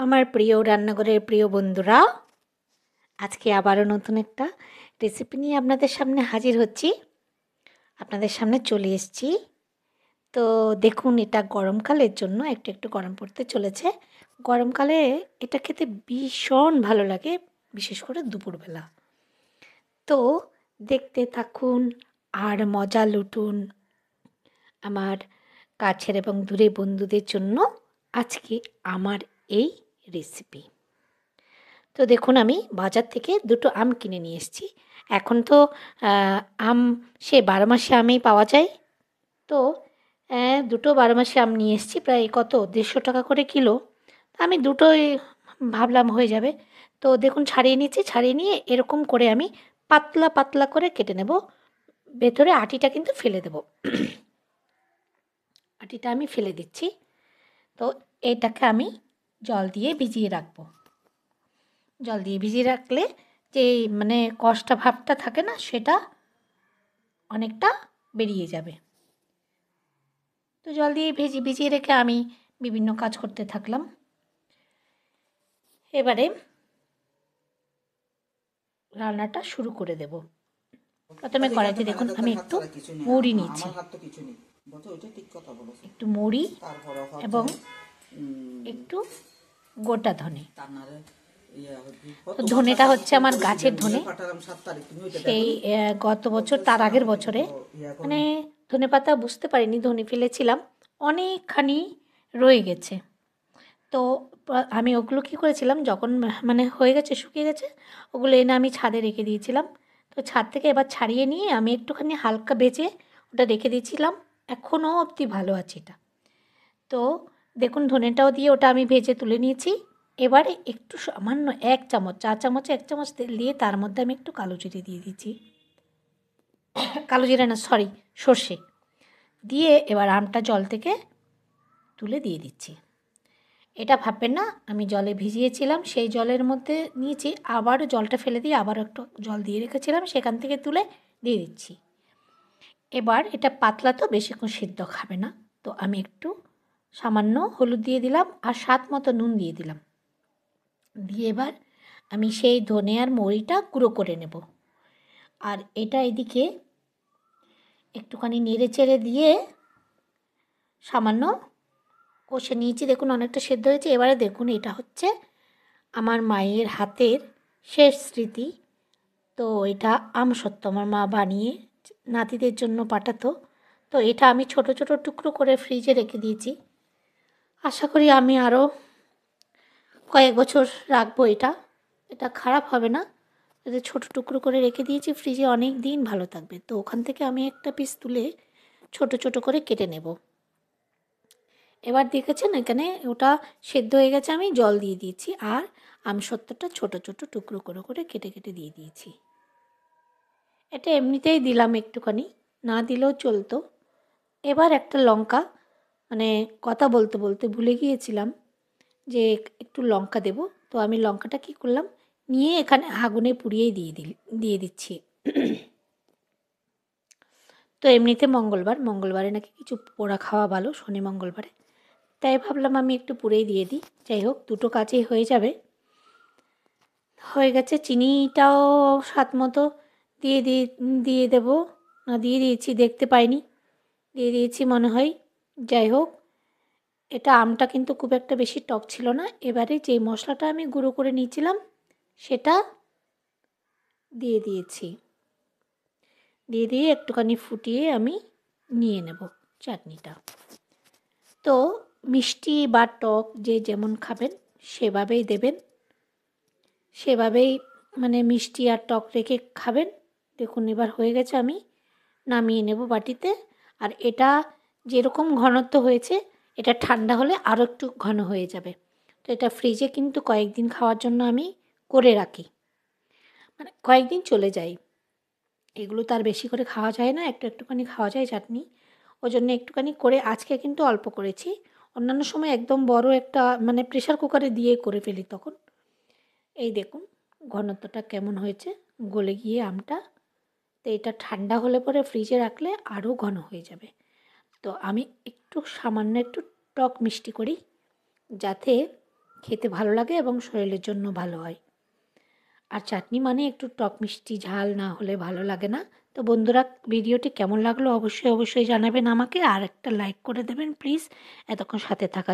আমার প্রিয় রান্নাঘরের প্রিয় বন্ধুরা, আজকে আবারও নতুন একটা রেসিপি নিয়ে আপনাদের সামনে হাজির হচ্ছি। আপনাদের সামনে চলে এসেছি। তো দেখুন, এটা গরমকালের জন্য একটু একটু গরম পড়তে চলেছে। গরমকালে এটা খেতে ভীষণ ভালো লাগে, বিশেষ করে দুপুরবেলা। তো দেখতে থাকুন আর মজা লুটুন আমার কাছের এবং দূরের বন্ধুদের জন্য আজকে আমার এই রেসিপি। তো দেখুন, আমি বাজার থেকে দুটো আম কিনে নিয়ে এসেছি। এখন তো আম সে 12 মাসে আমই পাওয়া যায়। তো দুটো 12 মাসে আম নিয়ে এসেছি, প্রায় কত 150 টাকা করে কিলো। আমি দুটোই ভাবলাম হয়ে যাবে। তো দেখুন, ছাড়িয়ে নিচ্ছি। ছাড়িয়ে নিয়ে এরকম করে আমি পাতলা পাতলা করে কেটে নেব। ভেতরে আটিটা কিন্তু ফেলে দেব। আটিটা আমি ফেলে দিচ্ছি। তো এটাকে আমি জল দিয়ে ভিজিয়ে রাখবো। জল দিয়ে ভিজিয়ে রাখলে যে মানে কষটা ভাবটা থাকে না, সেটা অনেকটা বেরিয়ে যাবে। তো জল দিয়ে ভিজিয়ে রেখে আমি বিভিন্ন কাজ করতে থাকলাম। এবারে রান্নাটা শুরু করে দেব। প্রথমে কড়াইতে দেখুন আমি একটু মৌরি নিয়েছি, একটু মৌরি এবং একটু গোটা ধনে। তো ধনেটা হচ্ছে আমার গাছের ধনে, সেই গত বছর তার আগের বছরে মানে ধনে পাতা বুঝতে পারিনি, ধনে ফেলেছিলাম, অনেকখানি রয়ে গেছে। তো আমি ওগুলো কী করেছিলাম, যখন মানে হয়ে গেছে, শুকিয়ে গেছে, ওগুলো এনে আমি ছাদে রেখে দিয়েছিলাম। তো ছাদ থেকে এবার ছাড়িয়ে নিয়ে আমি একটুখানি হালকা ভেজে ওটা রেখে দিয়েছিলাম। এখনও অবধি ভালো আছে এটা। তো দেখুন, ধনেটাও দিয়ে ওটা আমি ভেজে তুলে নিয়েছি। এবারে একটু সামান্য 1 চামচ, চা চামচে 1 চামচ তেল দিয়ে তার মধ্যে আমি একটু কালো জিরে দিয়ে দিচ্ছি। কালো জিরে না, সরি, সর্ষে দিয়ে এবার আমটা জল থেকে তুলে দিয়ে দিচ্ছি। এটা ভাববেন না আমি জলে ভিজিয়েছিলাম, সেই জলের মধ্যে নিয়েছি, আবারও জলটা ফেলে দিয়ে আবার একটু জল দিয়ে রেখেছিলাম, সেখান থেকে তুলে দিয়ে দিচ্ছি। এবার এটা পাতলা তো বেশিক্ষণ সিদ্ধ খাবে না, তো আমি একটু সামান্য হলুদ দিয়ে দিলাম আর স্বাদ মতো নুন দিয়ে দিলাম। দিয়ে এবার আমি সেই ধনে আর মৌরিটা গুঁড়ো করে নেব। আর এটা এদিকে একটুখানি নেড়ে চেড়ে দিয়ে সামান্য কষে নিয়েছি। দেখুন অনেকটা সেদ্ধ হয়েছে। এবারে দেখুন, এটা হচ্ছে আমার মায়ের হাতের শেষ স্মৃতি। তো এটা আমসত্ত্ব আমার মা বানিয়ে নাতিদের জন্য পাঠাতো। তো এটা আমি ছোট ছোট টুকরো করে ফ্রিজে রেখে দিয়েছি। আশা করি আমি আরও কয়েক বছর রাখবো এটা। এটা খারাপ হবে না। এটা ছোট টুকরো করে রেখে দিয়েছি ফ্রিজে, অনেক দিন ভালো থাকবে। তো ওখান থেকে আমি একটা পিস তুলে ছোট ছোট করে কেটে নেব। এবার দেখেছেন এখানে ওটা সেদ্ধ হয়ে গেছে, আমি জল দিয়ে দিয়েছি আর আমসত্ত্বটা ছোট ছোট টুকরো করে করে কেটে কেটে দিয়ে দিয়েছি। এটা এমনিতেই দিলাম একটুখানি, না দিলেও চলতো। এবার একটা লঙ্কা, মানে কথা বলতে বলতে ভুলে গিয়েছিলাম যে একটু লঙ্কা দেব। তো আমি লঙ্কাটা কী করলাম, নিয়ে এখানে আগুনে পুড়িয়েই দিয়ে দিচ্ছি। তো এমনিতে মঙ্গলবারে নাকি কিছু পোড়া খাওয়া ভালো, শনি মঙ্গলবারে, তাই ভাবলাম আমি একটু পুড়েই দিয়ে দিই। যাই হোক, দুটো কাজেই হয়ে যাবে। হয়ে গেছে। চিনিটাও স্বাদ মতো দিয়ে দেবো, না দিয়ে দিয়েছি, দেখতে পাইনি, দিয়ে দিয়েছি মনে হয়। যাই হোক, এটা আমটা কিন্তু খুব একটা বেশি টক ছিল না। এবারে যেই মশলাটা আমি গুঁড়ো করে নিয়েছিলাম সেটা দিয়ে দিয়েছি। দিয়ে একটুখানি ফুটিয়ে আমি নিয়ে নেব চাটনিটা। তো মিষ্টি বা টক যে যেমন খাবেন সেভাবেই দেবেন, সেভাবেই মানে মিষ্টি আর টক রেখে খাবেন। দেখুন এবার হয়ে গেছে, আমি নামিয়ে নেব বাটিতে। আর এটা যেরকম ঘনত্ব হয়েছে, এটা ঠান্ডা হলে আরও একটু ঘন হয়ে যাবে। তো এটা ফ্রিজে কিন্তু কয়েকদিন খাওয়ার জন্য আমি করে রাখি, মানে কয়েকদিন চলে যায়। এগুলো তো আর বেশি করে খাওয়া যায় না, একটুখানি খাওয়া যায় চাটনি, ওই জন্য একটুখানি করে আজকে কিন্তু অল্প করেছি। অন্যান্য সময় একদম বড় একটা মানে প্রেশার কুকারে দিয়ে করে ফেলি তখন। এই দেখুন ঘনত্বটা কেমন হয়েছে, গলে গিয়ে আমটা। তো এটা ঠান্ডা হলে পরে ফ্রিজে রাখলে আরও ঘন হয়ে যাবে। তো আমি একটু সামান্য একটু টক মিষ্টি করি, যাতে খেতে ভালো লাগে এবং শরীরের জন্য ভালো হয়। আর চাটনি মানে একটু টক মিষ্টি ঝাল না হলে ভালো লাগে না। তো বন্ধুরা, ভিডিওটি কেমন লাগলো অবশ্যই জানাবেন আমাকে, আর একটা লাইক করে দেবেন প্লিজ। এতক্ষণ সাথে থাকা